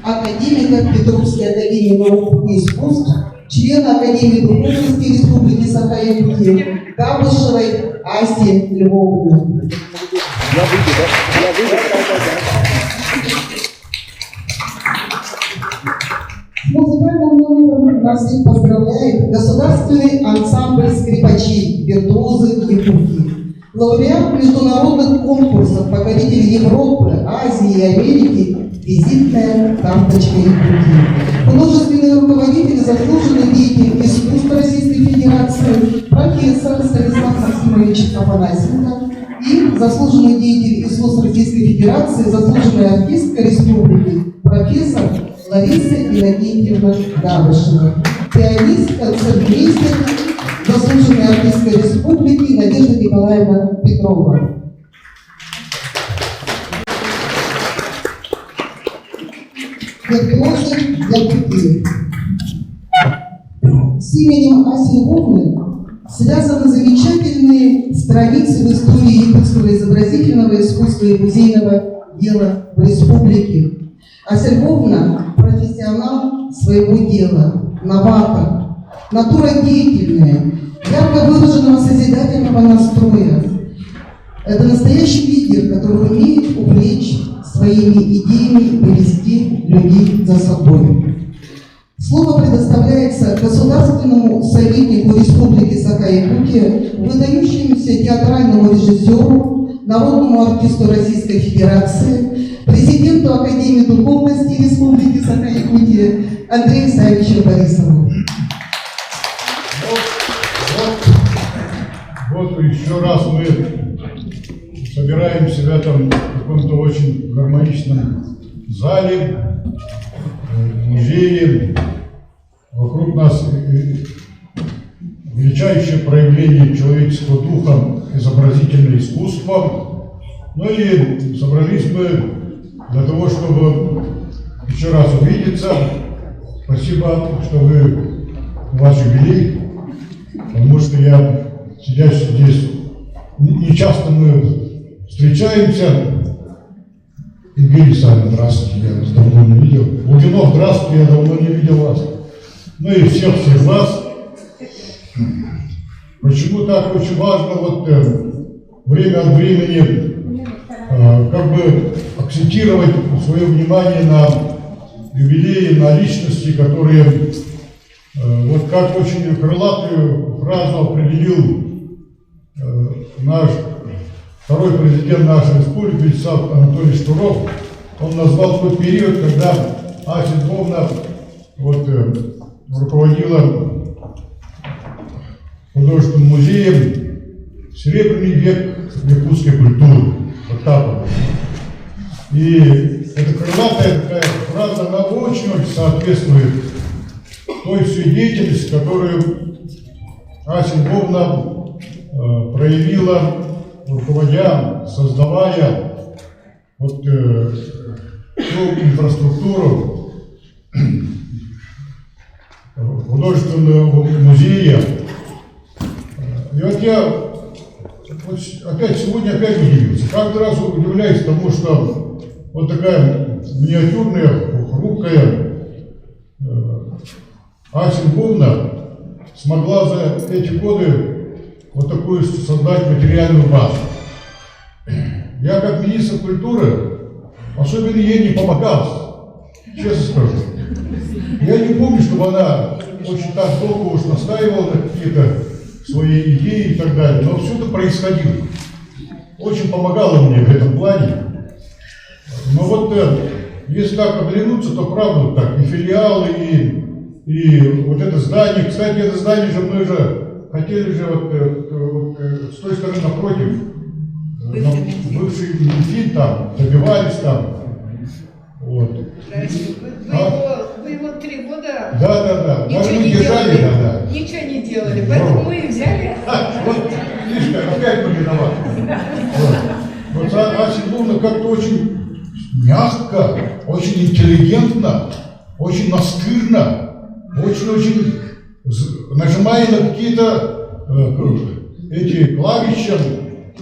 академика Петровской академии наук и искусств, члена Академии духовности Республики Саха-Якутия Габышевой Аси Львовны. С музыкальным номером нас всех поздравляет Государственный ансамбль скрипачей «Виртуозы Якутии». Лауреат международных конкурсов, покоритель Европы, Азии и Америки, визитная карточка Якутии. Художественный руководитель, заслуженный деятель искусства Российской Федерации, профессор Станислав Максимович Афанасенко и заслуженный деятель искусства Российской Федерации, заслуженная артистка республики, профессор Лариса Иннокентьевна Габышева, пианист, концертмейстер, заслуженная артистка республики Надежда Николаевна Петрова. Виртуозы Якутии. С именем Аси Львовны связаны замечательные страницы в истории якутского изобразительного искусства и музейного дела в республике. Ася Львовна – профессионал своего дела, новатор, натура деятельная, ярко выраженного созидательного настроя. Это настоящий лидер, который умеет увлечь своими идеями и повести людей за собой. Слово предоставляется государственному советнику Республики Саха-Якутия, выдающемуся театральному режиссеру, народному артисту Российской Федерации, президенту Академии духовности Республики Саха-Якутия Андрею Савичу Борисову. Вот еще раз мы собираемся в этом каком-то очень гармоничном зале, музее. Вокруг нас величайшее проявление человеческого духа, изобразительное искусство. Ну и собрались мы для того, чтобы еще раз увидеться. Спасибо, что вы ваш юбилей, потому что я, сидя здесь, не часто мы встречаемся. Евгений Александрович, здравствуйте, я вас давно не видел. Лугинов, здравствуйте, я давно не видел вас. Ну и всех вас. Почему так очень важно вот время от времени как бы акцентировать свое внимание на юбилеи, на личности, которые вот как очень крылатую фразу определил наш второй президент нашей республики Вячеслав Анатольевич Туров. Он назвал тот период, когда Ася Львовна вот, руководила художественным музеем «Серебряный век якутской культуры». Вот так вот. И эта крылатая такая фраза, она очень-очень соответствует той всей деятельности, которую Ася Львовна проявила, руководя, создавая вот, ту инфраструктуру художественного музея. И вот я вот опять сегодня удивился. Каждый раз удивляюсь тому, что вот такая миниатюрная, хрупкая Ася Львовна смогла за эти годы вот такую создать материальную базу. Я как министр культуры особенно ей не помогал, честно скажу. Я не помню, чтобы она очень так долго уж настаивала на какие-то свои идеи и так далее, но все это происходило. Очень помогала мне в этом плане. Но вот если так оглянуться, то правда так, и филиалы, и вот это здание. Кстати, это здание же мы же хотели же вот с той стороны напротив, бывший Минфин там, добивались там. Вот. Вы его 3 года Да. Ничего не держали, делали, да. Ничего не делали, поэтому мы и взяли. Вот, видишь, опять мы виноваты. Вот Ася Львовна как-то очень мягко, очень интеллигентно, очень настырно, очень нажимая на какие-то эти клавиши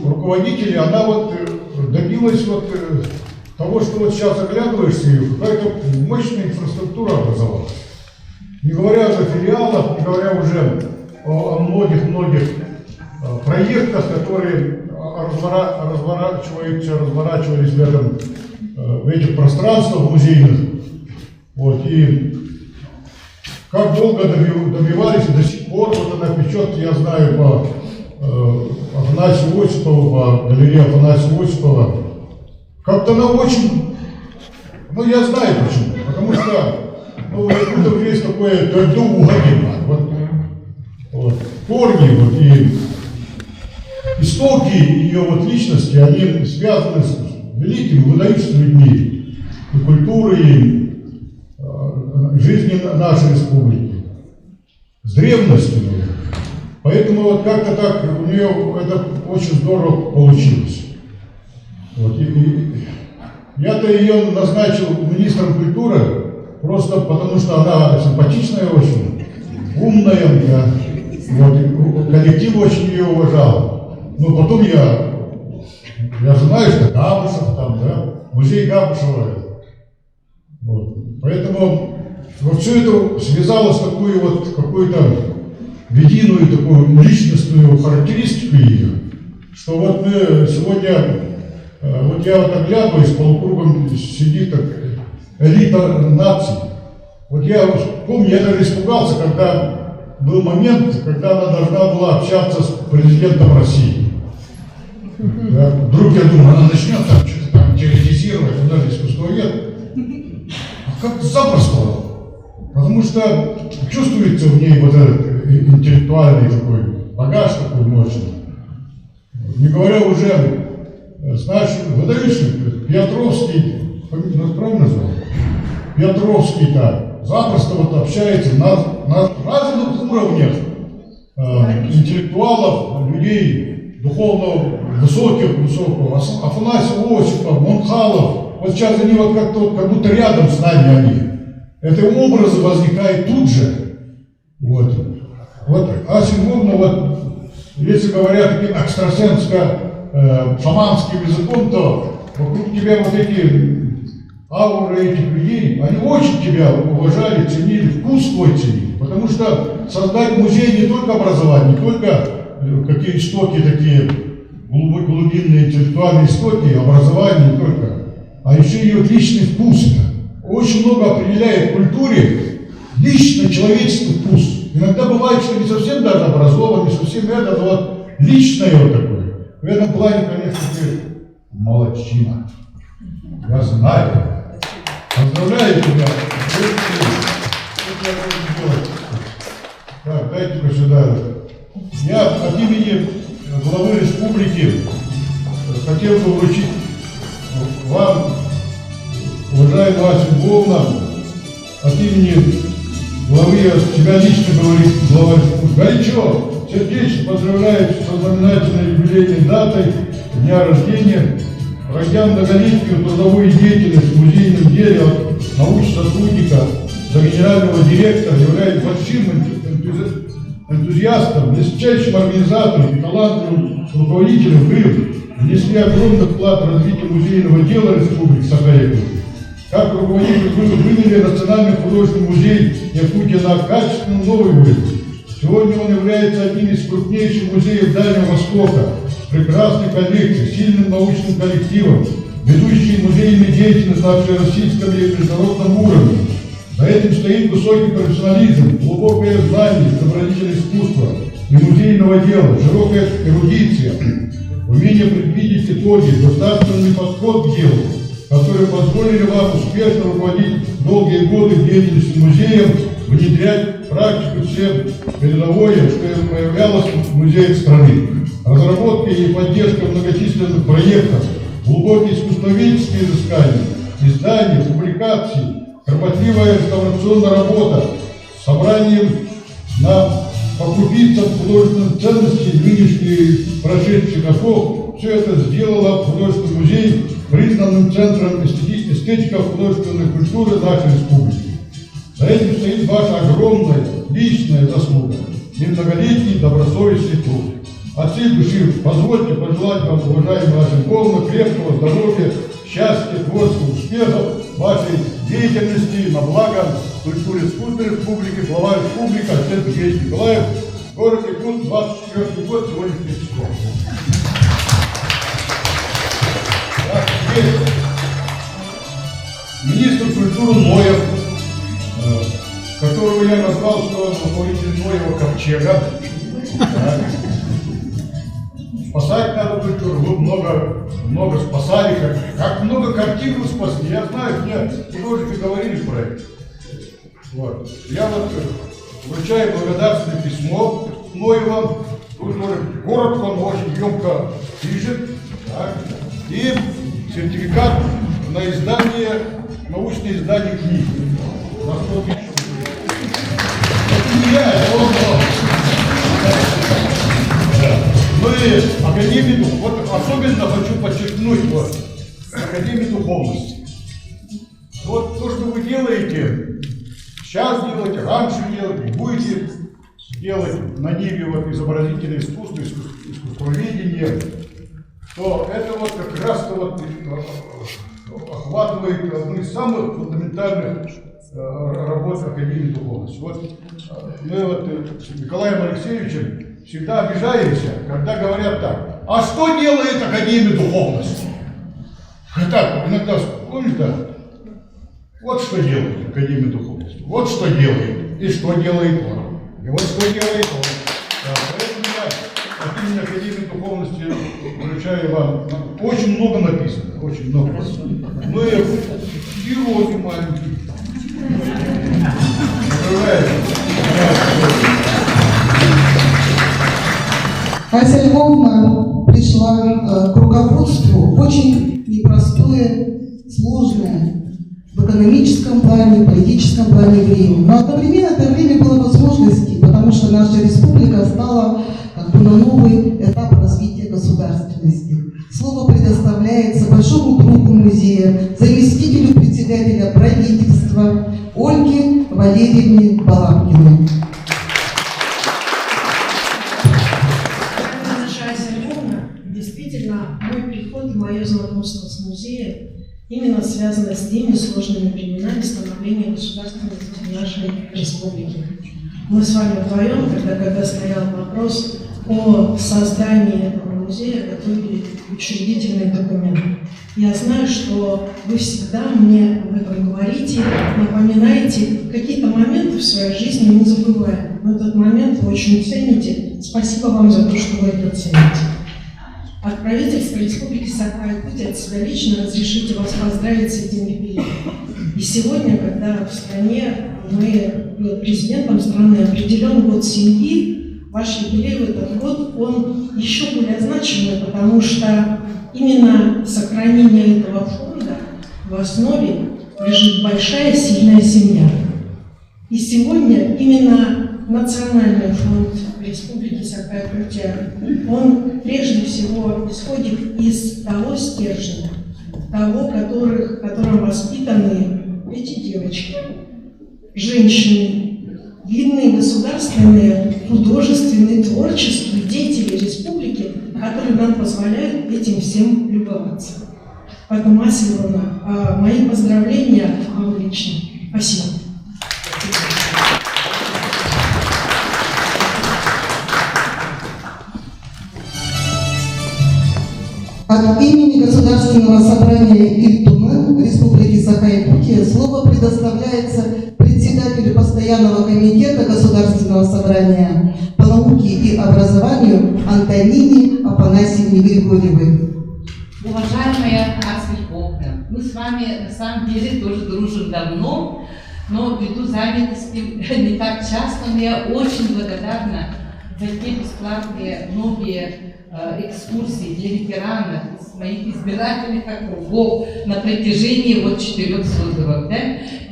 руководителей, она вот добилась вот того, что вот сейчас оглядываешься, какая-то мощная инфраструктура образовалась. Не говоря уже о филиалах, не говоря уже о многих-многих проектах, которые разворачивались в этих пространствах музейных. Вот, и как долго добивались, и до сих пор, вот она печет, я знаю, по Афанасию Осипову, по галерее Афанасия Осипова, как-то она очень, ну я знаю почему, потому что, ну, это есть такое твердо угодно, вот, корни, вот, и истоки ее вот личности, они связаны с великими, выдающимися людьми, и культурой, и жизни нашей республики, с древностью. Поэтому вот как-то так у нее это очень здорово получилось. Вот, и я-то ее назначил министром культуры просто потому, что она симпатичная очень, умная, да, вот, и коллектив очень ее уважал. Но потом я знаю, что Габушев там, да, музей Габушева. Вот. Поэтому вот все это связалось в такую вот какую-то единую такую личностную характеристику ее, что вот мы сегодня, вот я вот оглядываюсь, полукругом сидит так, элита наций. Вот я помню, я даже испугался, когда был момент, когда она должна была общаться с президентом России. Да, вдруг я думаю, она начнет там что-то там теоретизировать, она же искусствовед. А как запросто. Потому что чувствуется в ней вот этот интеллектуальный такой багаж такой мощный. Не говоря уже с нашим выдающим Петровский, правильно назвал? Петровский так, запросто вот общается на разных уровнях интеллектуалов, людей духовного, высокого, Афанасий Осипов, Монхалов. Вот сейчас они вот как-то вот, как будто рядом с нами они. Это образы возникают тут же. Вот Ася Львовна, вот, если говоря таким экстрасенско-шаманским языком, то вокруг тебя вот эти ауры этих людей, они очень тебя уважали, ценили, вкус твой ценили. Потому что создать музей не только образование, не только какие истоки такие, глубинные интеллектуальные истоки, образование не только, а еще и вот личный вкус. Очень много определяет в культуре личный человеческий вкус. Иногда бывает, что не совсем даже образован, не совсем это, но вот личное вот такое. В этом плане, конечно, ты молодчина. Я знаю. Поздравляю тебя. Так, дайте-ка сюда. Я от имени главы республики хотел бы вручить вам, уважаемая Ася Львовна, от имени главы, я тебя лично говорит, глава республики. Горячо, сердечно поздравляю со знаменательной юбилейной датой дня рождения, пройдя многолетнюю трудовую деятельность в музейном деле от научного сотрудника до генерального директора, являясь большим энтузиастом, блестящим организатором и талантливым руководителем, вы внесли огромный вклад в развитие музейного дела Республики Саха-Якутия. Как руководитель вы вывели Национальный художественный музей Якутия на качественный новый уровень. Сегодня он является одним из крупнейших музеев Дальнего Востока, с прекрасной коллекцией, сильным научным коллективом, ведущей музейной деятельность на общероссийском и международном уровне. За этим стоит высокий профессионализм, глубокое знание, изобразительное искусство и музейного дела, широкая эрудиция, умение предвидеть итоги, государственный подход к делу, которые позволили вам успешно руководить долгие годы деятельности музея, внедрять в практику все передовое, что появлялось в музеях страны. Разработка и поддержка многочисленных проектов, глубокие искусствоведческие изыскания, издания, публикации, кропотливая реставрационная работа, собранием по крупицам художественных ценностей нынешних прошедших годов, все это сделало художественный музей признанным центром эстетико-художественной культуры нашей республики. За этим стоит ваша огромная личная заслуга и многолетний добросовестный труд. От всей души позвольте пожелать вам, уважаемая Ася Львовна, крепкого здоровья, счастья, творческого успеха вашей деятельности на благо культуры искусства республики, глава республики Арсений Сергеевич Николаев, город Якутск, 24 год, сегодняшнее число. Министр культуры Ноев, которого я назвал, что он руководитель Ноева ковчега. Спасать надо культуру. Вы много спасали, как много картин вы спасли. Я знаю, мне художники говорили про это. Вот. Я вот вручаю благодарственное письмо Ноева. Тут город он очень емко пишет. Так. И сертификат на издание, научное издание книги. На 100 000 рублей. Это не я, это он. Ну и Академию, вот особенно хочу подчеркнуть вот, Академию духовности. Вот то, что вы делаете, сейчас делаете, раньше делаете, будете делать на ниве вот изобразительное искусство, искусствоведение, то это вот как раз-то вот охватывает одну из самых фундаментальных работ Академии духовности. Вот мы вот с Николаем Алексеевичем всегда обижаемся, когда говорят так: а что делает Академия духовности? Так, иногда помните, да? Вот что делает Академия духовности. Вот что делает. И что делает он. И вот что делает он. Да, поэтому я от имени Академии духовности вручаю вам. Очень много написано. Очень много. Мы герои маленькие. Ася Львовна пришла к руководству очень непростое, сложное в экономическом плане, в политическом плане время. Но одновременно это время было возможностью, потому что наша республика стала как бы на новый этап развития государственности. Слово предоставляется большому другу музея, заместителю председателя правительства Ольге Валерьевне Балабкиной. Действительно, мой приход и мое знакомство с музеем именно связано с теми сложными временами становления государственности нашей республики. Мы с вами вдвоем, когда стоял вопрос о создании этого музея, готовили учредительный документ. Я знаю, что вы всегда мне об этом говорите, напоминаете какие-то моменты в своей жизни, не забывая. Но этот момент вы очень цените. Спасибо вам за то, что вы это цените. От правительства Республики Саха-Якутия от себя лично разрешите вас поздравить с этим юбилеем. И сегодня, когда в стране мы президентом страны определен год семьи, ваш юбилей в этот год, он еще более значимый, потому что именно сохранение этого фонда в основе лежит большая сильная семья. И сегодня именно Национальный фонд Республики Саха-Якутия, он прежде всего исходит из того стержня, того, которым воспитаны эти девочки, женщины, видные государственные, художественные, творческие деятели республики, которые нам позволяют этим всем любоваться. Поэтому, Ася Львовна, мои поздравления вам лично. Спасибо. От имени Государственного собрания Ильтуна Республики Саха-Якутия слово предоставляется председателю Постоянного комитета Государственного собрания по науке и образованию Антонине Афанасьевне Григорьевой. Уважаемая Ася Львовна, мы с вами на самом деле тоже дружим давно, но ввиду занятости не так часто, но я очень благодарна за те бесплатные многие экскурсии для ветеранов из моих избирательных округов на протяжении 4 созывов, да,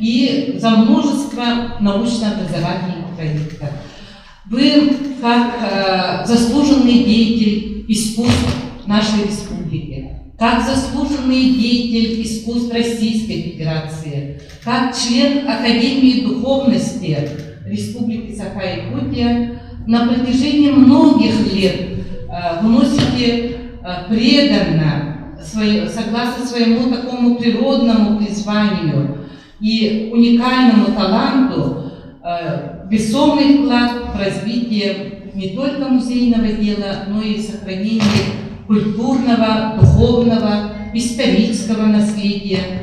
и за множество научно-образовательных проектов. Вы, как заслуженный деятель искусств нашей республики, как заслуженный деятель искусств Российской Федерации, как член Академии духовности Республики Саха-Якутия, на протяжении многих лет вносите преданно согласно своему такому природному призванию и уникальному таланту, весомый вклад в развитие не только музейного дела, но и сохранение культурного, духовного, исторического наследия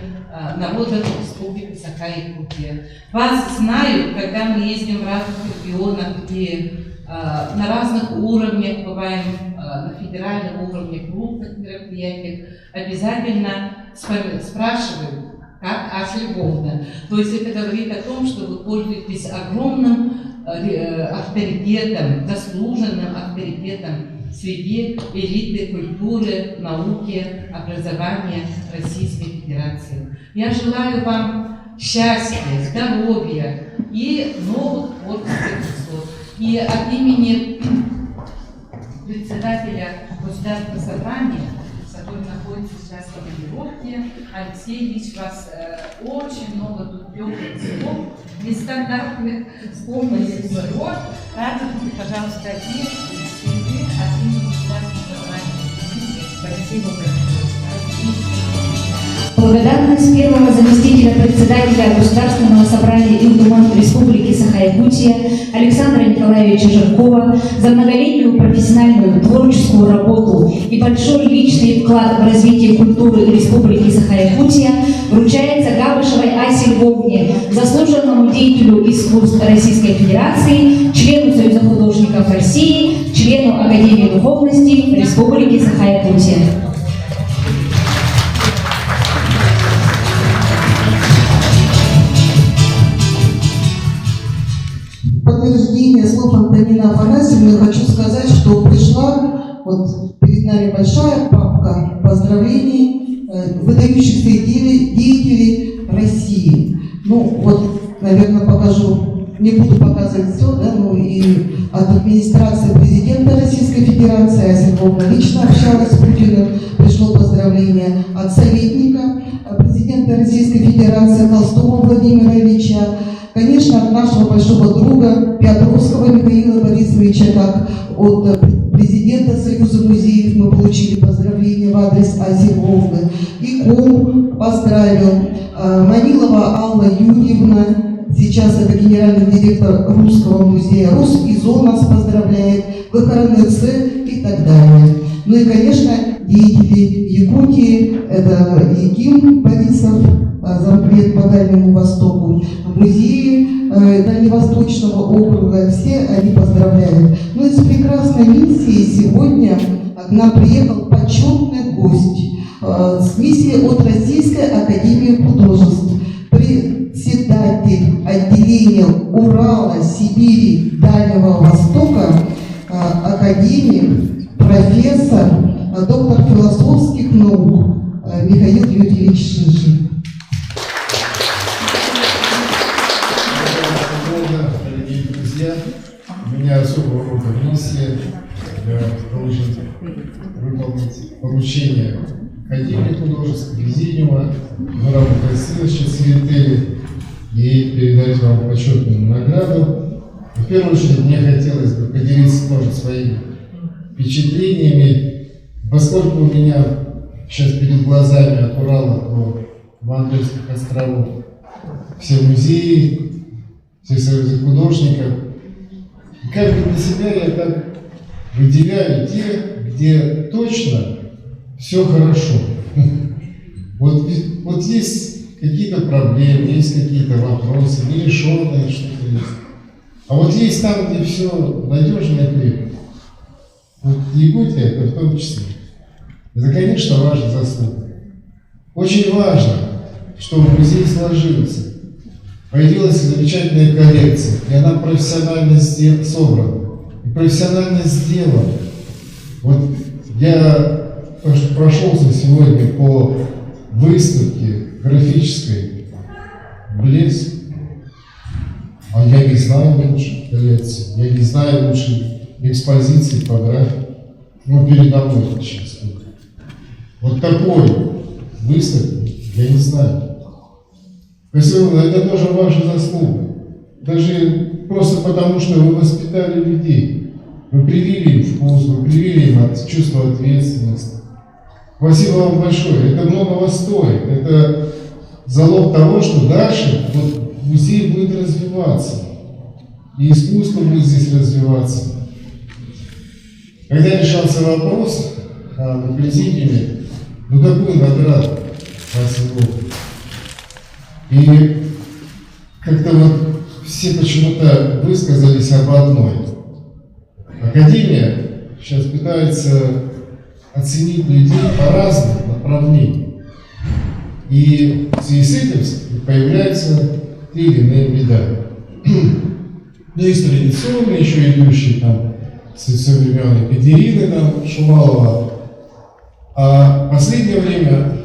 народов Республики Саха-Якутия. Вас знают, когда мы ездим в разных регионах и на разных уровнях, бываем на федеральном уровне, крупных мероприятиях, обязательно спрашивают, как Ася Львовна. То есть это говорит о том, что вы пользуетесь огромным авторитетом, заслуженным авторитетом среди элиты культуры, науки, образования Российской Федерации. Я желаю вам счастья, здоровья и новых творческих высот. И от имени председателя Государственного собрания, который находится сейчас в командировке, Алексей Ильич, вас очень много тут теплых слов, нестандартных, вспомните всего. Радуйте, пожалуйста, и семьи от имени Государственного собрания. Спасибо большое. Благодарность первого заместителя председателя Государственного собрания Илдуман Республики Саха-Якутия Александра Николаевича Жиркова за многолетнюю профессиональную творческую работу и большой личный вклад в развитие культуры Республики Саха-Якутия вручается Габышевой Асе Львовне, заслуженному деятелю искусств Российской Федерации, члену Союза художников России, члену Академии духовности Республики Саха-Якутия. Подтверждение слов Антонины Афанасьевны хочу сказать, что пришла вот перед нами большая папка поздравлений выдающихся деятелей России. Ну вот, наверное, покажу, не буду показывать все, да, ну и от администрации президента Российской Федерации, Ася Львовна лично общалась с Путиным, пришло поздравление от советника президента Российской Федерации Толстого Владимира Ильича. Конечно, от нашего большого друга Петровского Михаила Борисовича, как от президента Союза музеев мы получили поздравления в адрес Аси Львовны. И Ком поздравил, Манилова Алла Юрьевна, сейчас это генеральный директор Русского музея Русизо нас поздравляет, ВХРНЦ и так далее. Ну и, конечно, деятели Якутии, это Яким Борисов, зампред по Дальнему Востоку, музеи Дальневосточного округа, все они поздравляют. Ну и с прекрасной миссией сегодня к нам приехал почетный гость с миссией от Российской Академии Художеств, председатель отделения Урала, Сибири, Дальнего Востока, академик, профессор, доктор философских наук Михаил Юрьевич Шишин. Дорогие друзья, у меня особого рода миссия. Я должен выполнить поручение Академии художеств, Президиума, Мурама Васильевича Цветели и передать вам почетную награду. В первую очередь мне хотелось бы поделиться тоже своими впечатлениями, поскольку у меня сейчас перед глазами от Урала до Вандельских островов все музеи, все союзы художников. И как бы для себя я так выделяю те, где точно все хорошо. Вот есть какие-то проблемы, есть какие-то вопросы, нерешенные что-то есть. А вот есть там, где все надежно и крепко. Вот Якутия это в том числе. Это, конечно, ваша заслуга. Очень важно, чтобы музей сложился. Появилась замечательная коллекция, и она профессионально собрана, и профессионально сделана. Вот я прошелся сегодня по выставке графической в лес, а я не знаю лучше коллекции, я не знаю лучше экспозиции по графике. Ну, передо мной сейчас. Вот такой выставки я не знаю. Спасибо, это тоже ваша заслуга. Даже просто потому, что вы воспитали людей. Вы привили им вкус, вы привили им чувство ответственности. Спасибо вам большое. Это многого стоит. Это залог того, что дальше вот, музей будет развиваться. И искусство будет здесь развиваться. Когда решался вопрос на президиуме, ну какую награду? Спасибо. И как-то вот все почему-то высказались об одной. Академия сейчас пытается оценить людей по разным направлениям. И в связи с этим появляются те или иные медали. Ну, есть традиционные, еще идущие там со времен Екатерины там, Шувалова. А в последнее время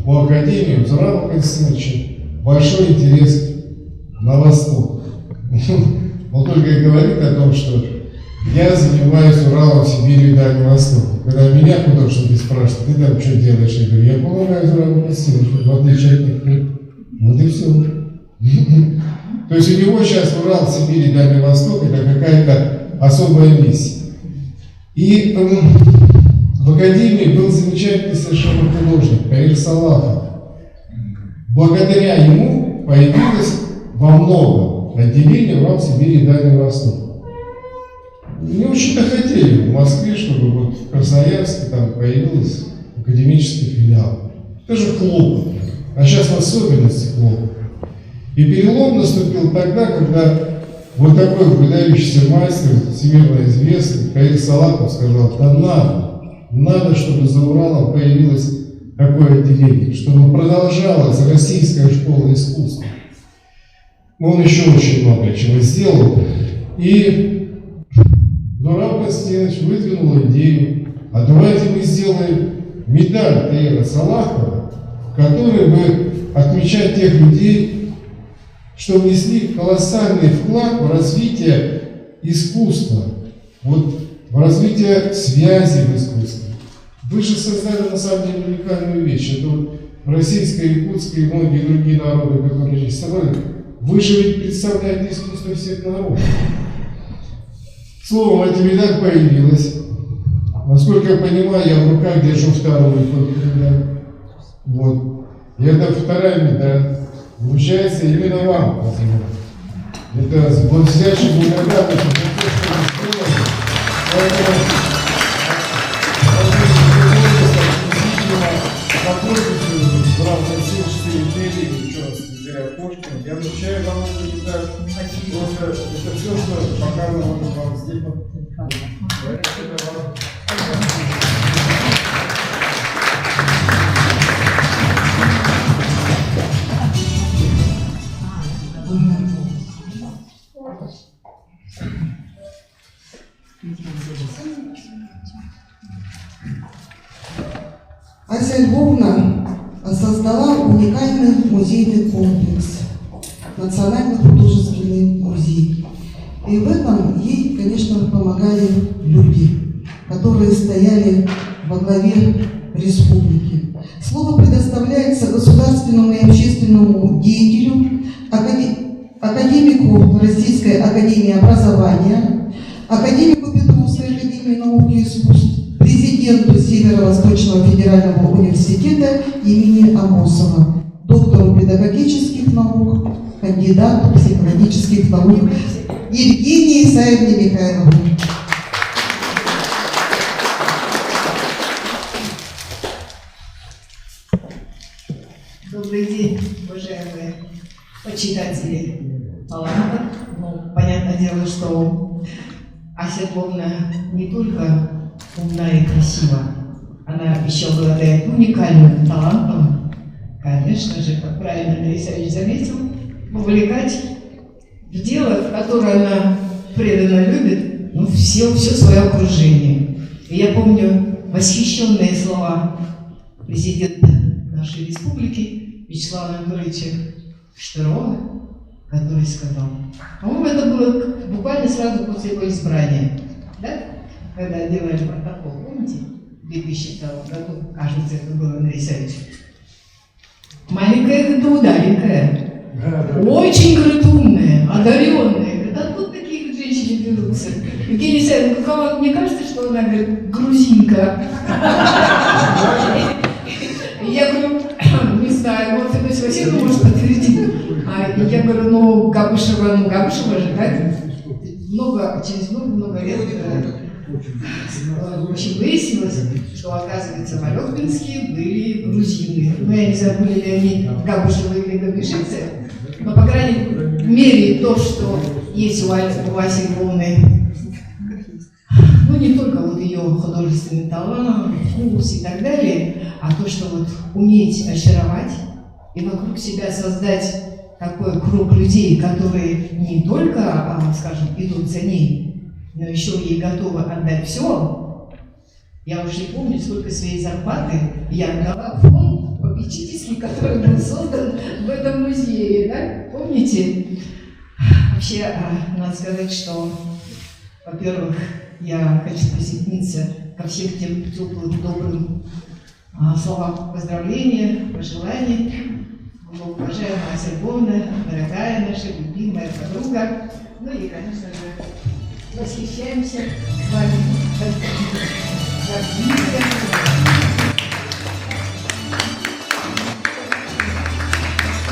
у Академии, у Зурабова Константиновича большой интерес на Восток. Он только и говорит о том, что я занимаюсь Уралом, Сибирью и Дальним Востоком. Когда меня куда что-то спрашивают, ты там что делаешь? Я говорю, я помогаю Зурабу Константиновичу, в отличие от них. Вот и все. То есть у него сейчас Урал, Сибирь и Дальний Восток это какая-то особая миссия. И в Академии был замечательный совершенно художник Таир Салахов. Благодаря ему появилось во многом отделение Урал, Сибирь и Дальний Восток. Не очень-то хотели в Москве, чтобы вот в Красноярске там появился академический филиал. Это же хлопот. А сейчас в особенности хлопот. И перелом наступил тогда, когда вот такой выдающийся мастер, всемирно известный, Таир Салахов сказал, да надо, чтобы за Уралом появилось такое отделение, чтобы продолжалась российская школа искусства. Он еще очень много чего сделал. И Зураб Константинович выдвинул идею, а давайте мы сделаем медаль Таира Салахова, который бы отмечать тех людей, что внесли колоссальный вклад в развитие искусства, вот, в развитие связи в искусстве. Вы же создали на самом деле уникальную вещь. Это вот российская, якутская и многие другие народы, которые здесь собрали. Вы же ведь представляете искусство всех народов. Словом, эта медаль появилась. Насколько я понимаю, я в руках держу вторую медаль. Вот. И это вторая медаль. Вручается именно вам, Владимир. Это с блестящей благодарностью за то, что вы сделали. Поэтому в рамках 74 империи, еще раз не теряя Пушкина, я вручаю вам эту медаль. Просто это все, что пока мы можем вам сделать. Ася Львовна создала уникальный музейный комплекс, Национальный художественный музей. И в этом ей, конечно, помогали люди, которые стояли во главе республики. Слово предоставляется государственному и общественному деятелю, академику Российской академии образования, академику Петровской академии наук и искусств, президенту Северо-Восточного федерального университета имени Амосова, доктору педагогических наук, кандидату психологических наук Евгении Исаевне Михайловне. Добрый день, уважаемые почитатели талантов. Ну, понятное дело, что Ася Львовна не только умна и красива, она еще обладает уникальным талантом, конечно же, как правильно Андрей Исаевич заметил, вовлекать в дело, в которое она преданно любит, ну, все свое окружение. И я помню восхищенные слова президента нашей республики Вячеслава Анатольевича Штырова, который сказал, по-моему, это было буквально сразу после его избрания, да? Когда делали протокол, помните, в 2002 году, кажется, это было Андрей Исаевич. Маленькая, это удаленькая, очень, говорит, умная, одаренная. Говорит, откуда такие женщины берутся? Евгения Исаевна, какова, мне кажется, что она, говорит, грузинка. до Габышева, ну Габышева же, да? Через много лет в общем, выяснилось, что, оказывается, в Алёкпинске были грузины. Ну, я не знаю, были ли они Габышевы или Габышевцы, но, по крайней мере, то, что есть у Аси Львовны, ну, не только вот ее художественный талант, вкус и так далее, а то, что вот уметь очаровать и вокруг себя создать такой круг людей, которые не только, скажем, идут за ней, но еще ей готовы отдать все. Я уже не помню, сколько своей зарплаты я отдала в фонд попечительский, который был создан в этом музее, да? Помните? Вообще, надо сказать, что, во-первых, я хочу присоединиться ко всем тем теплым, добрым словам поздравления, пожеланий. Уважаемая Ася Львовна, дорогая наша любимая подруга, ну и, конечно же, восхищаемся с вами, гордимся.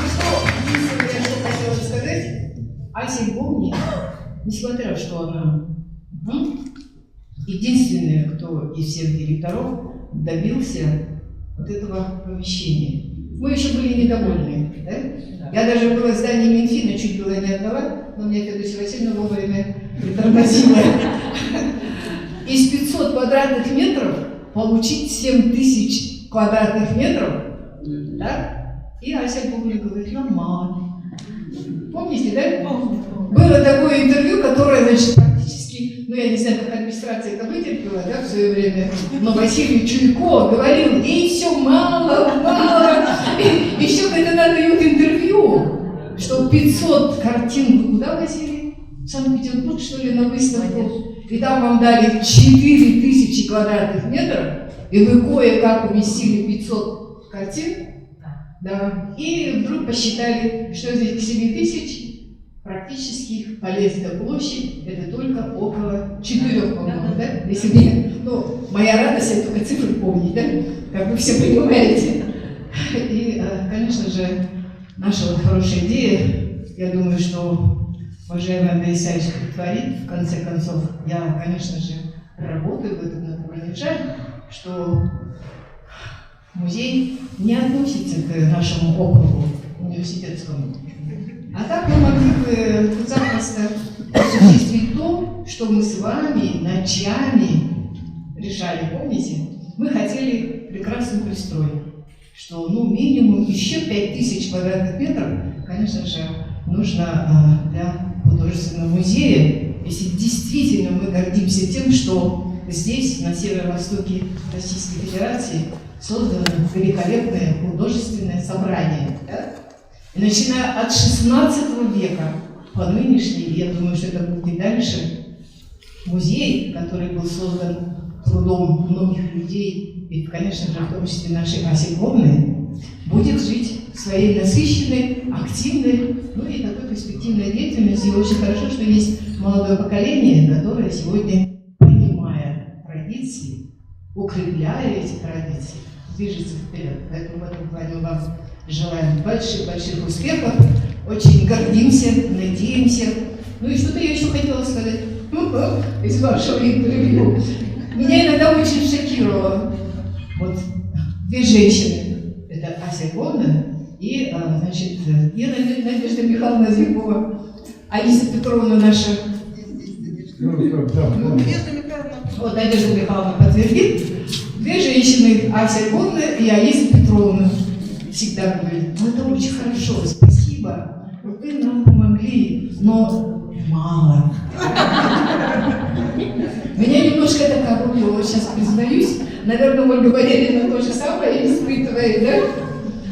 Ну что, я что хотела сказать, Ася Львовне, несмотря что она единственная, кто из всех директоров добился вот этого помещения. Мы еще были недовольны, да? Я даже было здание Минфина чуть было не отдала, но меня Федосия Васильевна вовремя притормозила. Из 500 квадратных метров получить 7000 квадратных метров, да? И Ася Львовна говорит, нам мало. Помните, да? Было такое интервью, которое, значит, практически, ну я не знаю, как администрация это вытерпела, да, в свое время, но Василий Чуйко говорил, ей все мало. Еще когда нам дают интервью, что 500 картин, вы куда, Василий? В Санкт-Петербург, что ли, на выставку? И там вам дали 4000 квадратных метров, и вы кое-как уместили 500 картин, да, и вдруг посчитали, что из этих 7000 практически полезная площадь, это только около 4, по-моему, да? Если мне, ну, моя радость, я только цифры помнить, да? Как вы все понимаете. И, конечно же, наша вот хорошая идея, я думаю, что уважаемый Андрей Исаевич притворит, в конце концов, я, конечно же, работаю в этом направлении. Жаль, что музей не относится к нашему округу университетскому. А так мы могли бы запросто осуществить то, что мы с вами ночами решали, помните? Мы хотели прекрасный пристрой, что, ну, минимум еще 5000 квадратных метров, конечно же, нужно для художественного музея, если действительно мы гордимся тем, что здесь, на северо-востоке Российской Федерации, создано великолепное художественное собрание, да? И начиная от 16 века по нынешний, я думаю, что это будет и дальше, музей, который был создан трудом многих людей, и, конечно же, в том числе нашей Аси Львовны, будет жить своей насыщенной, активной, ну и такой перспективной деятельностью. И очень хорошо, что есть молодое поколение, которое сегодня, понимая традиции, укрепляя эти традиции, движется вперед. Поэтому в этом плане вам желаем больших успехов, очень гордимся, надеемся. Ну и что-то я еще хотела сказать из вашего интервью. Меня иногда очень шокировало. Вот две женщины, это Ася Львовна и, значит, Надежда Михайловна Зверкова, Алиса Петровна наша. Вот Надежда Михайловна подтвердит. Две женщины, Ася Львовна и Алиса Петровна, всегда говорят, ну это очень хорошо, спасибо, вы нам помогли, но мало. Меня немножко это коробило, сейчас признаюсь. Наверное, Ольга Валерьевна то же самое испытывает, да?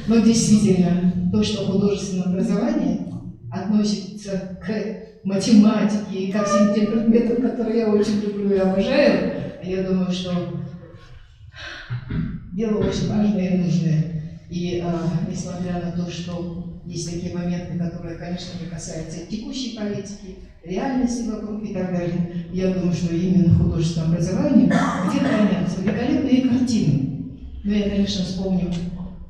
Но действительно, то, что художественное образование относится к математике и ко всем тем предметам, которые я очень люблю и обожаю, я думаю, что дело очень важное и нужное. И несмотря на то, что есть такие моменты, которые, конечно, не касаются текущей политики, реальности вокруг и так далее, я думаю, что именно в художественном образовании, где хранятся великолепные картины. Ну, я, конечно, вспомню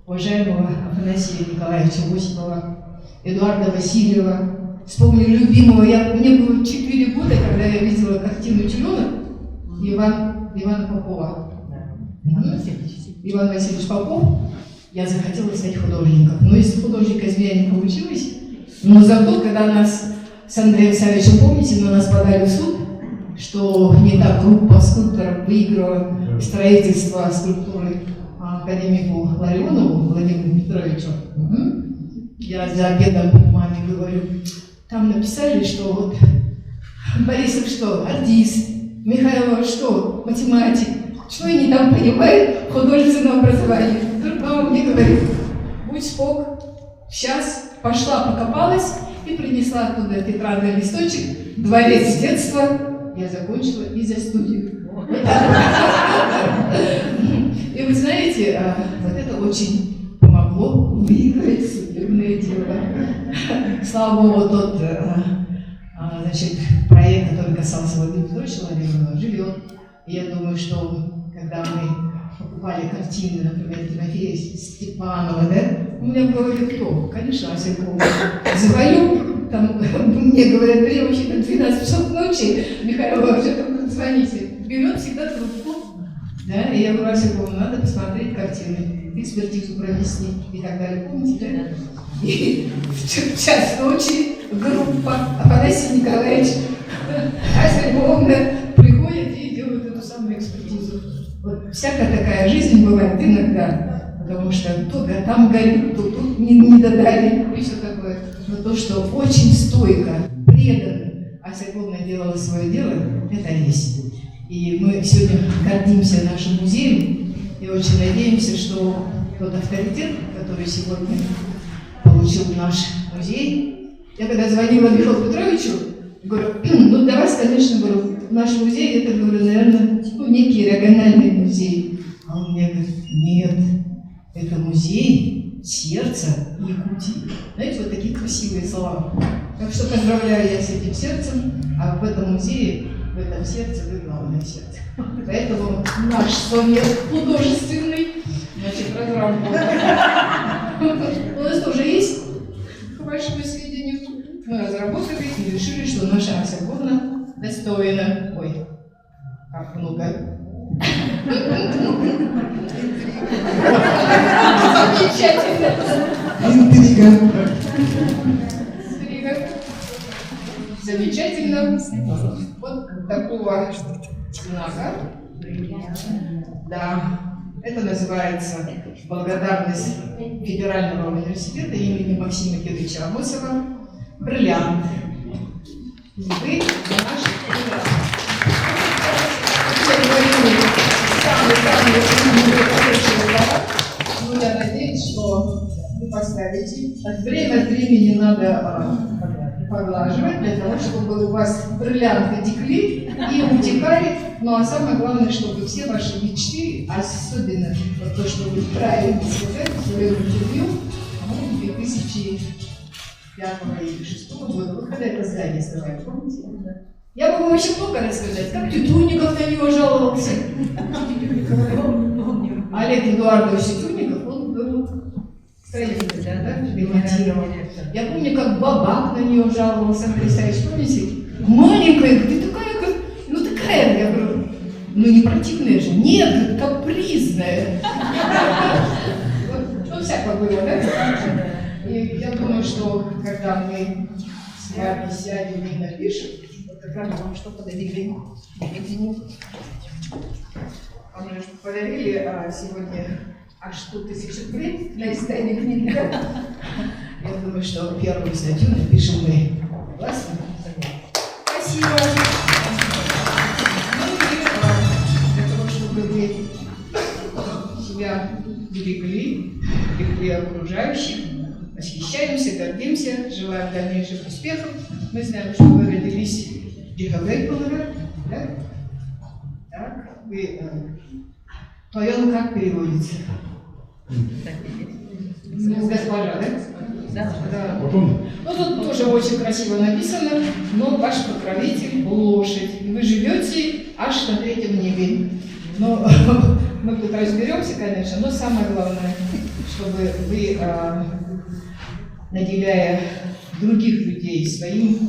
уважаемого Афанасия Николаевича Осипова, Эдуарда Васильева, вспомню любимого. Мне было 4 года, когда я видела картину «Теленок» Ивана Попова. Иван Васильевич Попов. Я захотела стать художником. Но из художника из меня не получилось. Но зато, когда нас с Андреем Савичем, помните, на нас подали в суд, что не та группа скульпторов выиграла строительство скульптуры академику Ларионову Владимиру Петровичу. Я за обедом маме говорю, там написали, что вот Борисов что, артист, Михайлов что, математик, что они там понимают в художественном образовании. Вдруг мама мне говорит, будь спок, сейчас пошла покопалась и принесла оттуда тетрадный листочек, «Дворец детства». Я закончила и за студию. И вы знаете, вот это очень помогло выиграть судебное дело. Слава Богу, тот значит, проект, который касался Владимира Петровича Владимирова, живет. И я думаю, что когда мы покупали картины, например, Тимофея Степанова, да, у меня в голове кто? Конечно, Осипова. Звоню, там мне говорят, время вообще-то 12 часов ночи, Михаил, уже там звоните. Берет всегда трубку, да, и я говорю, Осипова, надо посмотреть картины, экспертизу провести и так далее. Помните, да? И в час ночи группа Афанасий Николаевич, Ася Львовна приходит и делают эту самую экспертизу. Вот всякая такая жизнь бывает иногда, потому что то там горит, то тут не додали, и все такое. Но то, что очень стойко, преданно Ася Львовна делала свое дело, это есть. И мы сегодня гордимся нашим музеем и очень надеемся, что тот авторитет, который сегодня получил наш музей. Я когда звонила Михаилу Петровичу, говорю, ну для вас, конечно, говорю, наш музей, это, говорю, наверное, некий региональный музей. А он мне говорит, нет, это музей сердца Якутии. Знаете, вот такие красивые слова. Так что поздравляю я с этим сердцем, а в этом музее, в этом сердце вы главное сердце. Поэтому наш совет художественный, значит, разработан. У нас тоже есть, к вашему сведению, мы разработали и решили, что наша Ася Львовна достойна. Ой, как много. Замечательно. Интрига. Замечательно. Вот такого знака. Да. Это называется благодарность Федерального университета имени Максима Кирилловича Амосова «Бриллиант». Вы за наши бриллианты. Я говорю, самые хорошие слова. Но я надеюсь, что вы поставите. Время от времени надо поглаживать, для того, чтобы у вас бриллианты текли и утекали. Ну а самое главное, чтобы все ваши мечты, особенно вот то, что вы правильно сказали в своем интервью, 2005 или 2006 года, вы когда это здание сдавали, помните? Я могу вообще много рассказать, как Тютюнников на него жаловался. Олег Эдуардович Тютюнников, он был строитель, да, ремонтировал. Я помню, как Бабак на нее жаловался, Андрей Савич, помните? Маленькая, ты такая, как, ну такая, я говорю, ну не противная же, нет, капризная. Ну всякое было, да? И я думаю, что когда мы с вами сядем и напишем, вот как раз вам что подарили. Вам же подарили сегодня аж 100 тысяч рублей для издания книги. Я думаю, что первую статью напишем мы. Согласны? Спасибо. Ну и для того, чтобы вы себя берегли окружающих, восхищаемся, гордимся, желаем дальнейших успехов. Мы знаем, что вы родились в Дихавейполове, да? Так, вы... Твоем как переводится? Ну, госпожа, да? Да. Ну, тут тоже очень красиво написано, но ваш покровитель – лошадь. Вы живете аж на 3-м небе. Но мы тут разберемся, конечно, но самое главное, чтобы вы, наделяя других людей своей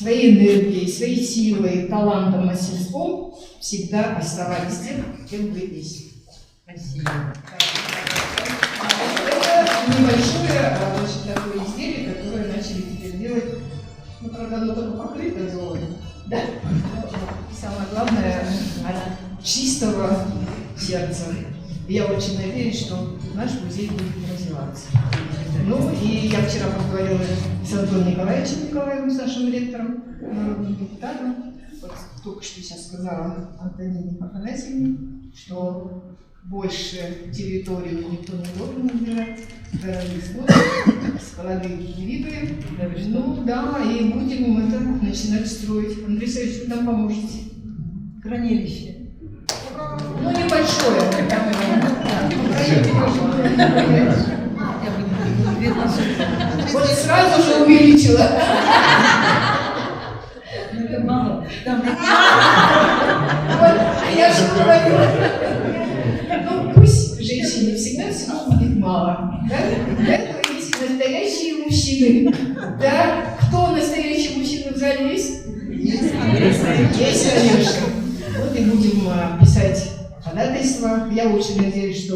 энергией, своей силой, талантом, мастерством, всегда оставались тем, кем вы есть. Спасибо. Это небольшое, значит, такое изделие, которое начали теперь делать. Ну, правда, оно только покрыто золотом. Да? И самое главное, от чистого сердца. И я очень надеюсь, что наш музей будет развиваться. Ну, и я вчера поговорила с Антоном Николаевичем Николаевым, с нашим ректором, народным депутатом. Вот только что сейчас сказала Антонине Афанасьевне, что больше территорию никто не должен набирать, дорогие склады виды. Ну да, и будем это начинать строить. Андрей Алексеевич, вы нам поможете? Хранилище. Ну, небольшое. Вот сразу же увеличила. Это мало. Я же говорю. Ну, пусть женщине всегда всего будет мало. Да? Для этого есть настоящие мужчины. Да? Кто настоящий мужчина в зале есть? Есть, конечно. Вот и будем писать ходатайство. Я очень надеюсь, что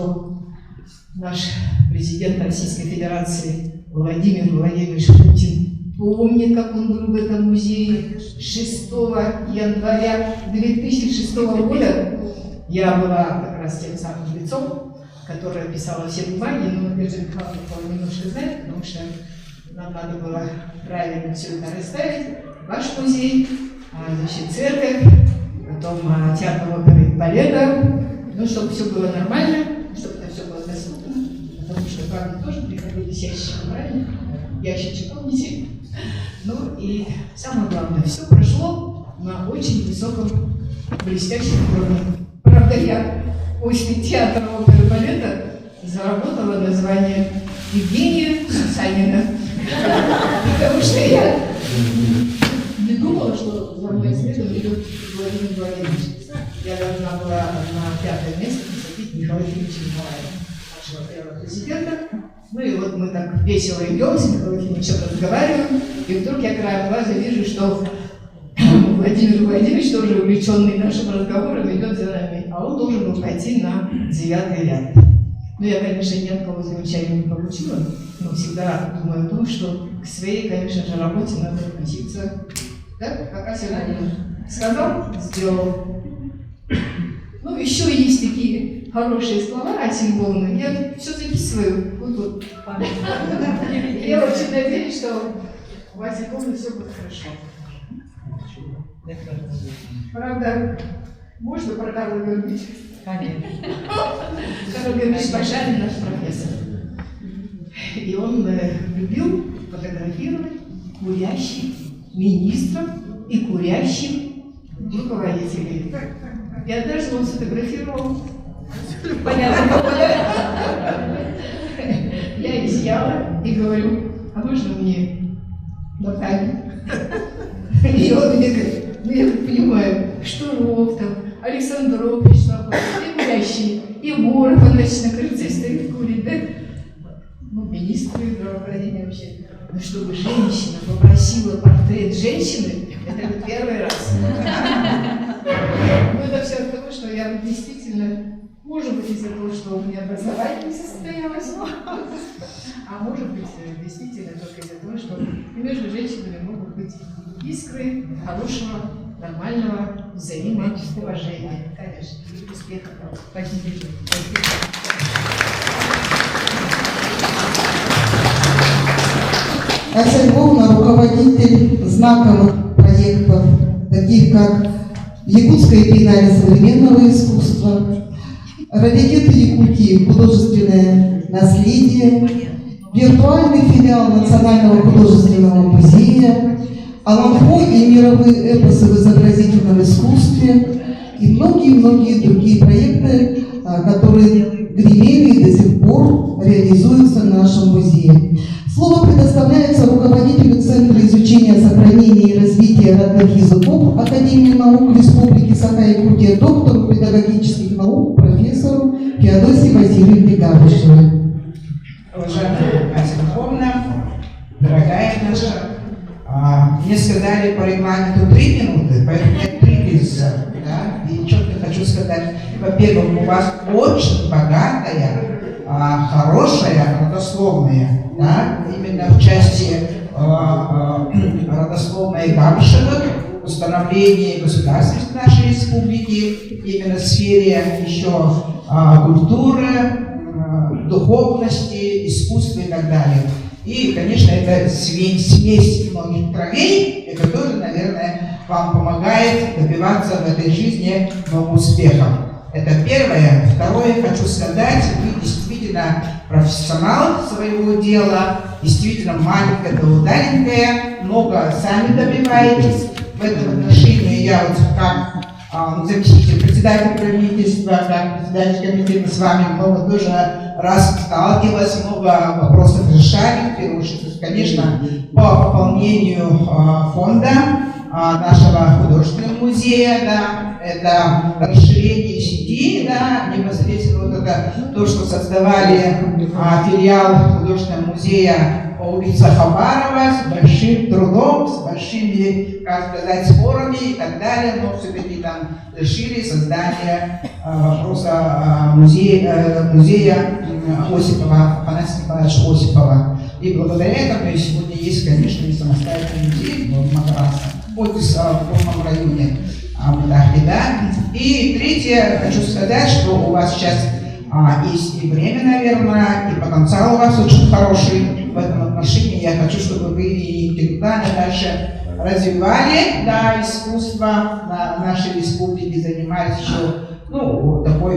наш президент Российской Федерации Владимир Владимирович Путин помнит, как он был в этом музее 6 января 2006 года. Я была как раз тем самым лицом, которое писало все бумаги, но Надежда Михайловна немножко знает, потому что нам надо было правильно все это расставить. Ваш музей, значит, церковь, потом театр оперы и балета, ну, чтобы все было нормально, чтобы это все было доступно, потому что правда тоже приходили с ящичком, правильно? Ящичек, помните? Ну и самое главное, все прошло на очень высоком, блестящем уровне. Правда, я после театра оперы и балета заработала название Евгения Сусанина, потому что я не думала, что за мной следом идет Владимир Владимирович. Я должна была на 5-е место посадить Михаила Ефимовича Николаева, нашего первого президента. Ну и вот мы так весело идем, с Михаилом Ефимовичем разговариваем, и вдруг я краем глаза вижу, что Владимир Владимирович, тоже увлеченный нашим разговором, идет за нами, а он должен был пойти на 9-й ряд. Ну, я, конечно, ни от кого замечания не получила, но всегда думаю о том, что к своей, конечно же, работе надо относиться, да, как Ася сказал, сделал. Ну, еще есть такие хорошие слова Аси Львовны, я все записываю, вот. Я очень надеюсь, что у Аси Львовны все будет хорошо. Правда, можно про Карла Георгиевича? Конечно. Карл Георгиевич Башарин наш профессор. И он любил фотографировать курящих министров и курящих руководителей. И однажды он сфотографировал, понятно, я изъяла и говорю, а можно мне локально? И он мне говорит, ну я так понимаю, Штуров там, Александров, и курящие, и Воров, он, значит, на крыльце стоит, курит, да? Ну, министры здравоохранения вообще. Ну, чтобы женщина попросила портрет женщины, это первый раз. Ну, это все от того, что я действительно, может быть, из-за того, что у меня образование не состоялось, а может быть, действительно только из-за того, что между женщинами могут быть искры хорошего, нормального взаимоуважения. Конечно. Успехов. Спасибо. Ася Львовна – руководитель знаковых проектов, таких как Якутское биеннале современного искусства, раритеты Якутии «Художественное наследие», виртуальный филиал Национального художественного музея, Аламфо и мировые эпосы в изобразительном искусстве и многие-многие другие проекты, которые гремели и до сих пор реализуются в нашем музее. Слово предоставляется руководителю Центра изучения, сохранения и развития родных языков Академии наук Республики Саха-Якутия, доктору педагогических наук, профессору Феодосии Васильевне Габышевой. Уважаемая Ася Львовна, дорогая Хорошо. Мне сказали по регламенту 3 минуты, поэтому я 3 кризиса. Да? И четко хочу сказать, во-первых, у вас очень богатая, хорошая, родословная, да? Именно в части родословной Гамшевых, установления государственности нашей республики, именно в сфере еще культуры, духовности, искусства и так далее. И, конечно, это смесь многих кровей, это тоже, наверное, вам помогает добиваться в этой жизни много успехов. Это первое. Второе, хочу сказать, вы действительно профессионал своего дела, действительно маленькая, талантливая, много сами добиваетесь. В этом отношении я вот как заместитель председателя правительства, как председатель комитета с вами много тоже раз сталкивалась, много вопросов решали, в первую очередь, конечно, по пополнению фонда нашего художественного музея, да, это расширение сети, да, непосредственно вот это то, что создавали филиал художественного музея по улице Хабарова с большим трудом, с большими, как сказать, спорами и так далее, но все-таки там решили создание вопроса музея Осипова, Афанасия Николаевича Осипова. И благодаря этому сегодня есть, конечно, не самостоятельный музей в Магараса, в Полном районе да. И третье, хочу сказать, что у вас сейчас есть и время, наверное, и потенциал у вас очень хороший в этом отношении. Я хочу, чтобы вы и интеллектуально дальше развивали, да, искусство на нашей республике, занимались еще, такой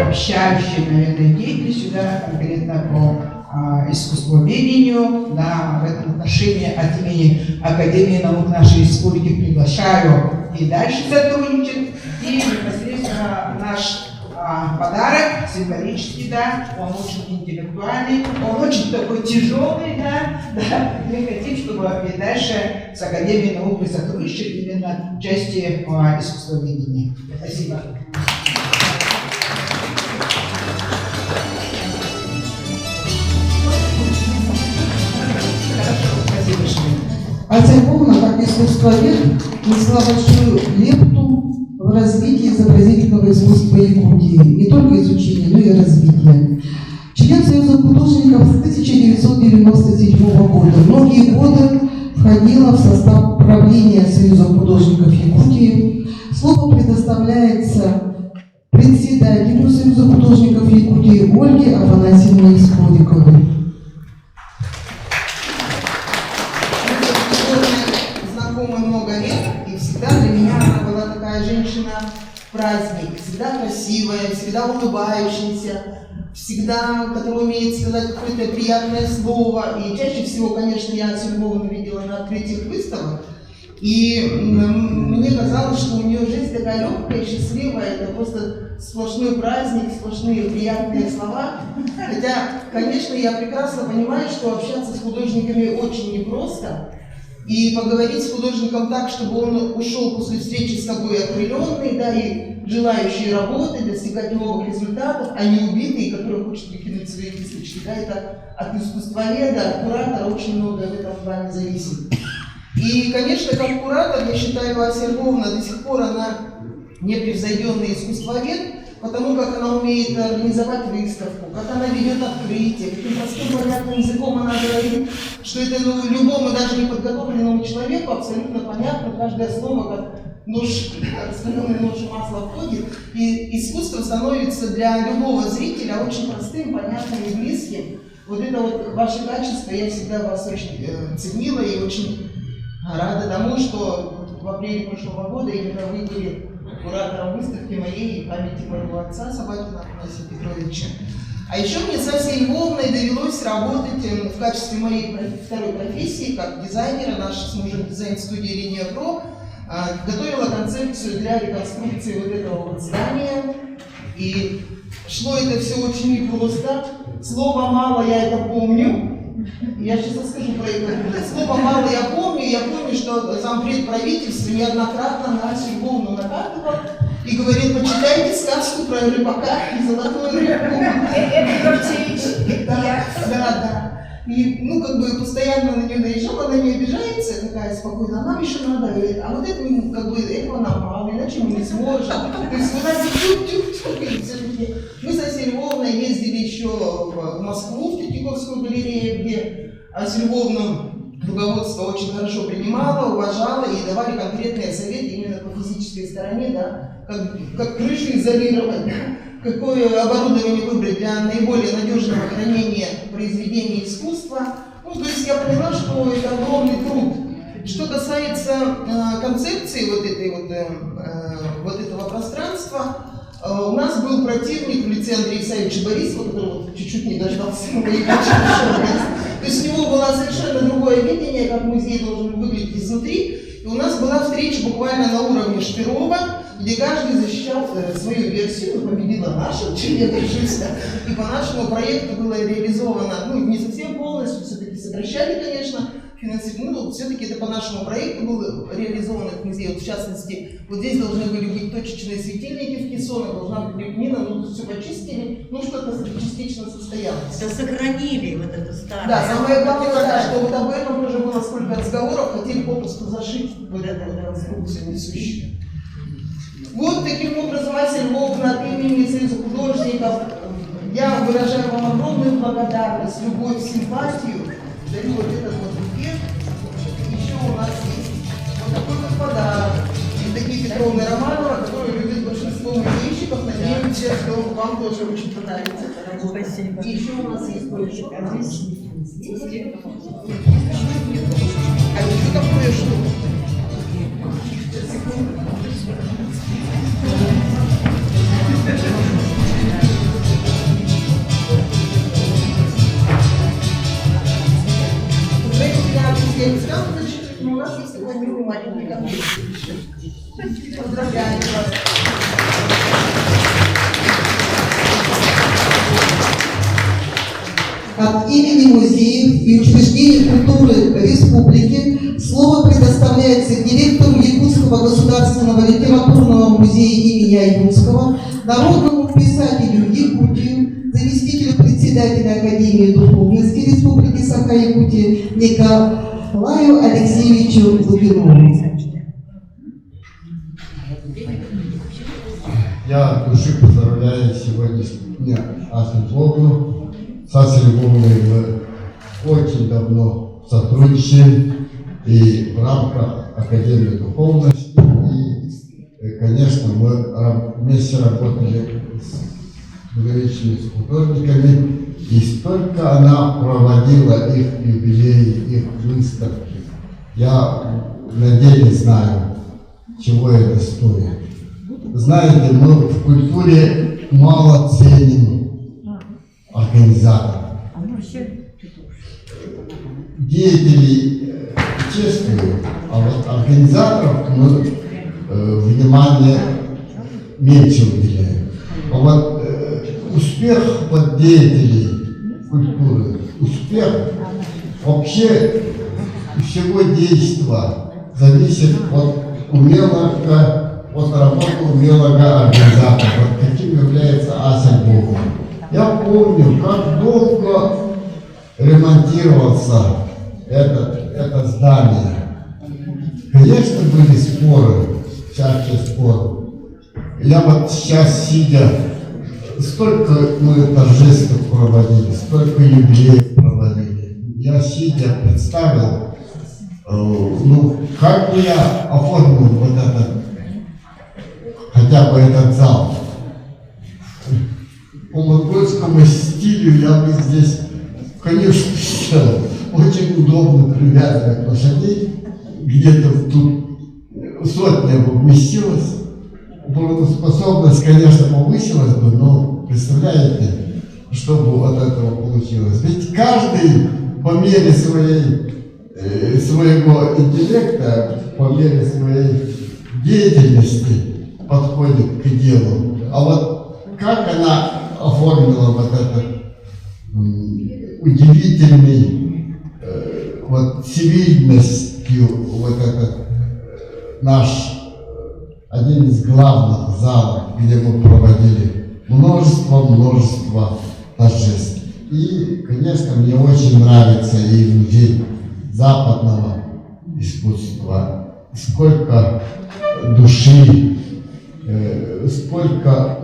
общающей, наверное, деятельностью, да, конкретно по искусствоведению, да, в этом отношении от имени Академии наук нашей республики приглашаю и дальше сотрудничать. И непосредственно наш подарок символический, да, он очень интеллектуальный, он очень такой тяжелый, да, мы хотим, чтобы и дальше с Академией наук вы сотрудничали именно в части искусствоведения. Спасибо. Ася Львовна, как искусствовед, внесла большую лепту в развитие изобразительного искусства Якутии. Не только изучение, но и развитие. Член Союза художников с 1997 года. Многие годы входила в состав правления Союза художников Якутии. Слово предоставляется председателю Союза художников Якутии Ольге Афанасьевне Скориковой. Много лет, и всегда для меня она была такая женщина-праздник, всегда красивая, всегда улыбающаяся, всегда, которая умеет сказать какое-то приятное слово. И чаще всего, конечно, я Асю Львовну видела на открытиях выставок, и мне казалось, что у нее жизнь такая легкая, счастливая, это просто сплошной праздник, сплошные приятные слова. Хотя, конечно, я прекрасно понимаю, что общаться с художниками очень непросто. И поговорить с художником так, чтобы он ушел после встречи с тобой окрыленный, да, и желающий работать, достигать новых результатов, а не убитый, который хочет выкинуть свои кисточки. Да, это от искусствоведа, от куратора очень много в этом плане зависит. И, конечно, как куратор, я считаю, Ася Львовна до сих пор она непревзойденный искусствовед, потому как она умеет организовать выставку, как она ведет открытие, каким простым понятным языком она говорит, что это любому, даже неподготовленному человеку абсолютно понятно, каждое слово как нож, раскаленный нож в масло входит, и искусство становится для любого зрителя очень простым, понятным и близким. Вот это вот ваше качество, я всегда вас очень ценила и очень рада тому, что в апреле прошлого года именно вы были куратором выставки моей памяти моего отца Собакина Афанасия Петровича. А еще мне с Асей Львовной довелось работать в качестве моей второй профессии, как дизайнера, наша с мужем дизайн-студия «Линия Про» готовила концепцию для реконструкции вот этого вот здания. И шло это все очень непросто. Слово мало, я это помню. Я сейчас расскажу про это. Слово мало я помню, что зампред правительства неоднократно на Асю Львовну накатывал и говорил: почитайте сказку про рыбака и золотую рыбку. Это Юрчевич. Да. И, ну, как бы постоянно на нее наезжал, она не обижается, такая спокойная, а нам еще надо, а вот это, как бы, этого нам мало, иначе мы не сможем. То есть у нас все-таки мы со Асей Львовной ездили еще в Москву, в Третьяковскую галерею, где Ася Львовна руководство очень хорошо принимало, уважало и давали конкретные советы именно по физической стороне, да, как крышу изолировать, какое оборудование выбрать для наиболее надежного хранения произведений искусства. Ну, то есть я поняла, что это огромный труд. Что касается концепции вот этого пространства, у нас был противник в лице Андрея Исаевича Борисова, который вот чуть-чуть не дождался моей То есть у него было совершенно другое видение, как музей должен выглядеть изнутри. И у нас была встреча буквально на уровне Шпирова, где каждый защищал свою версию, победила наша, чем я горжусь. И по нашему проекту было реализовано, ну, не совсем полностью, все-таки сокращали, конечно, финансирование, ну, все-таки это по нашему проекту было реализовано в музее. Вот, в частности, вот здесь должны были быть точечные светильники в кессонах, должна быть лепнина, ну, все почистили, ну, что-то частично состоялось. Все сохранили вот эту старую. Да, самое главное, да, что вот об этом уже было сколько разговоров, хотели попросту зашить вот эту вот конструкцию несущую. Вот таким образом, Ася Львовна, от имени Союза художников, я выражаю вам огромную благодарность, любовь, симпатию, дарю вот этот вот букет. Еще у нас есть вот такой вот подарок. Евдокии Петровны Романова, которую любит большинство музейщиков. Надеемся, что вам тоже очень понравится эта работа. Спасибо. И еще у нас есть кое-что. А еще такое что? Я не сказала, но у нас есть такой милый маленький конфет. Поздравляю вас. От имени музеев и учреждений культуры республики слово предоставляется директору Якутского государственного литературного музея имени Аюнского, народному писателю Якутии, заместителю председателя Академии духовности Республики Саха-Якутия Николаю Алексеевичу Лукину. Я от души поздравляю сегодня Асю Львовну. С Асей Львовной мы очень давно сотрудничаем и в рамках Академии духовности. И, конечно, мы вместе работали с многолетними художниками. И столько она проводила их юбилеи, их выставки. Я на деле знаю, чего это стоит. Знаете, мы в культуре мало ценим организаторов. Деятелей чествуют, а вот организаторов мы внимание меньше уделяем. А вот успех вот деятелей культуры, успех вообще всего действия зависит от работы умелого организатора, вот каким является Ася Львовна. Я помню, как долго ремонтировался это здание. Конечно, были споры, всякие споры. Я вот сейчас, сидя, столько мы торжеств проводили, столько юбилеев проводили. Я, сидя, представил, как бы я оформил вот этот, хотя бы этот зал. По монгольскому стилю я бы здесь, конечно, очень удобно привязывать лошадей. Где-то тут сотня бы вместилась. Способность, конечно, повысилась бы, но представляете, что бы от этого получилось. Ведь каждый по мере своего интеллекта, по мере своей деятельности подходит к делу. А вот как она оформила вот этот удивительный, вот цивильностью, вот этот наш один из главных залов, где мы проводили множество торжеств. И, конечно, мне очень нравится и музей западного искусства. Сколько души, сколько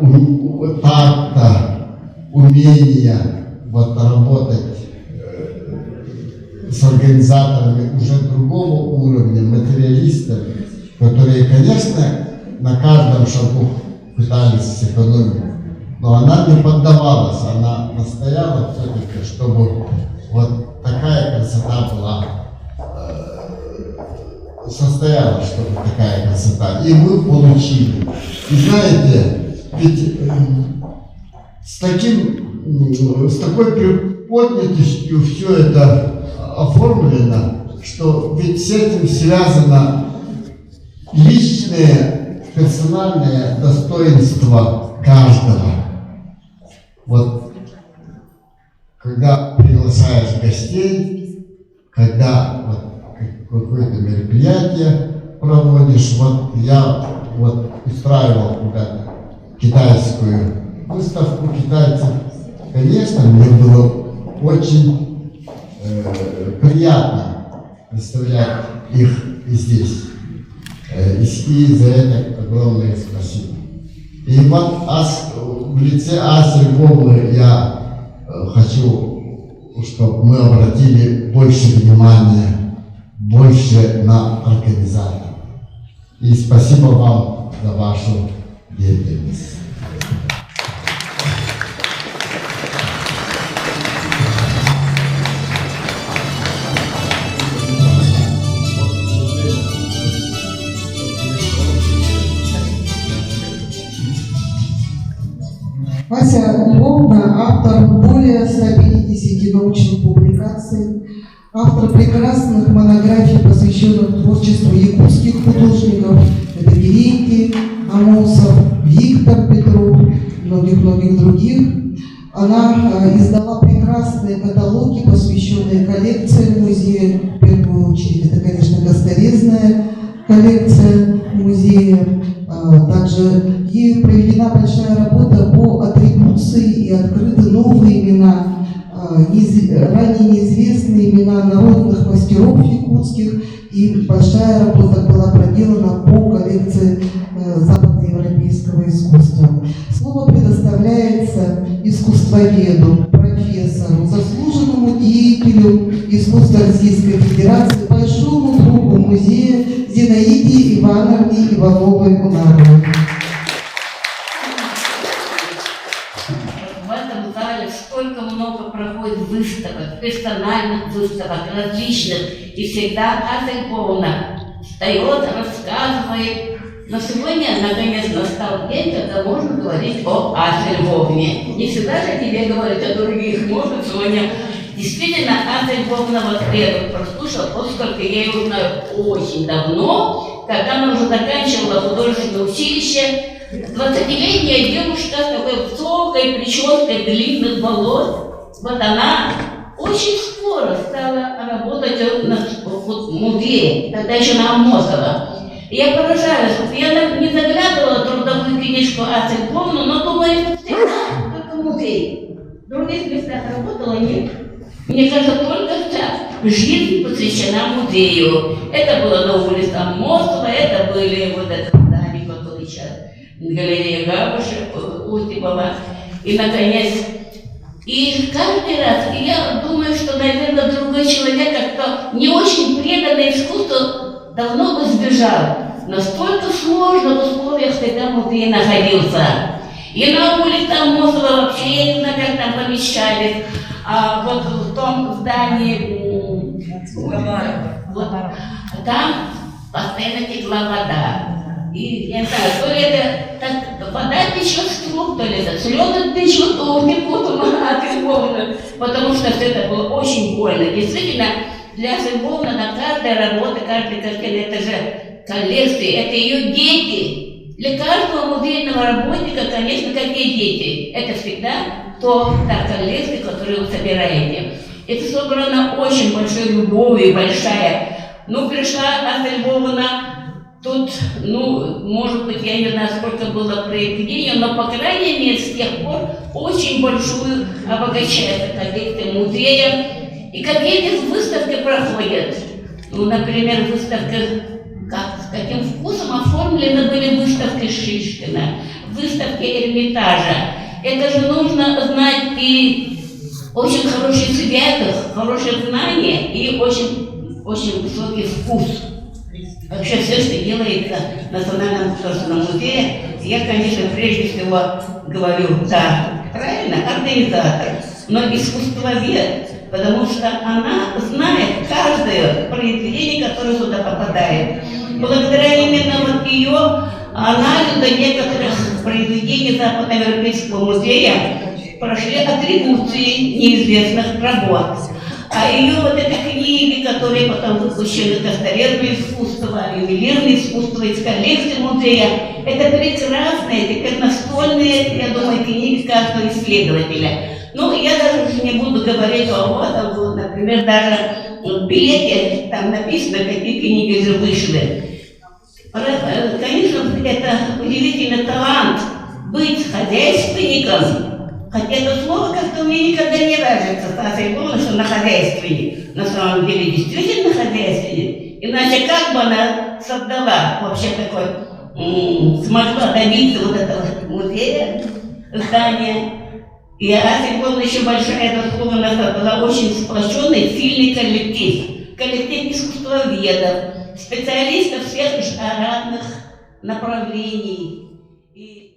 такта, умения вот работать с организаторами уже другого уровня, материалистами, которые, конечно, на каждом шагу пытались сэкономить, но она не поддавалась, она настояла все-таки, чтобы вот такая красота была, состоялась, чтобы такая красота, и мы получили. И знаете, ведь с такой приподнятостью все это оформлено, что ведь с этим связано личное, персональное достоинство каждого. Вот, когда приглашаешь гостей, когда вот какое-то мероприятие проводишь, вот я вот устраивал когда-то китайскую выставку китайцев, конечно, мне было очень приятно представлять их здесь. И за это огромное спасибо. И вот в лице Аси Львовны я хочу, чтобы мы обратили больше внимания, больше на организаторов. И спасибо вам за вашу деятельность. Ася Львовна – автор более 150 научных публикаций, автор прекрасных монографий, посвященных творчеству якутских художников. Это Беренький, Амосов, Виктор Петров, многих-многих других. Она издала прекрасные каталоги, посвященные коллекции музея. В первую очередь, это, конечно, госторезная коллекция музея. Также ею проведена большая работа по атрибуции и открыты новые имена, ранее неизвестные имена народных мастеров якутских, и большая работа была проделана по коллекции западноевропейского искусства. Слово предоставляется искусствоведу, профессору, заслуженному деятелю искусства Российской Федерации, большому другу музея Зинаиде Ивановне Ивановой-Унаровой. В этом зале столько много проходит выставок, персональных выставок, различных, и всегда Ася Львовна встает, рассказывает. Но сегодня, наконец, настал день, когда можно говорить о Асе Львовне. Не всегда же тебе говорить о других, можно сегодня. Действительно, Ася Львовна, вот я прослушала, поскольку я ее знаю очень давно, когда она уже заканчивала художественное училище. 20-летняя девушка с такой высокой прической длинных волос. Вот она очень скоро стала работать в музее, тогда еще на Амосова. И я поражаюсь, я не заглядывала в трудовую книжку Аси Львовны, но думаю, что всегда только музей. В других местах работала нет. Мне кажется, только сейчас жизнь посвящена музею. Это было на улице Амосова, это были вот это здание, которое сейчас галерея Габышев, Устипова. И, наконец, и каждый раз я думаю, что, наверное, другой человек, как-то не очень преданный искусству, давно бы сбежал. Настолько сложно в условиях тогда музей находился. И на улице Амосова вообще, я не знаю, как там помещались. А вот в том здании, там постоянно текла вода. И я не знаю, то ли это так, вода течет с труб, то ли это слезы течут, текут от Львовны, потому что все это было очень больно. Действительно, для Львовны на каждой работе, каждой картины, это же коллекции, это ее дети. Для каждого музейного работника, конечно, какие дети? Это всегда та коллекция, которую вы собираете. Это собрано очень большой любовью, большая. Ну, пришла Ася Львовна тут, ну, может быть, я не знаю, сколько было произведений, но, по крайней мере, с тех пор очень большую обогащает коллекция музея. И какие здесь выставки проходят. Ну, например, выставка, с каким вкусом оформлены были выставки Шишкина, выставки Эрмитажа. Это же нужно знать и очень хороший связь, хорошее знание и очень высокий вкус. Вообще все, что делается в Национальном художественном музее, я, конечно, прежде всего говорю, да, правильно, организатор, но искусствовед, потому что она знает каждое произведение, которое сюда попадает. Благодаря именно вот ее анализу некоторых произведений Западноевропейского музея прошли атрибуции неизвестных работ. А ее вот эти книги, которые потом выпущены, «Косторезное искусство», «Ювелирное искусство» из коллекции музея, это прекрасные, теперь настольные, я думаю, книги каждого исследователя. Ну, я даже не буду говорить о, например, даже в билете там написано, какие книги же вышли. Конечно, это удивительный талант быть хозяйственником. Хотя это слово как-то у меня никогда не вяжется, Стаса Егоровна, что она хозяйственник. На самом деле действительно хозяйственник. Иначе как бы она создала вообще такой, смогла добиться вот этого музея, здания. И Ася Егоровна еще большая заслуга, она создала очень сплоченный, сильный коллектив. Коллектив искусствоведов, специалистов всех разных направлений. И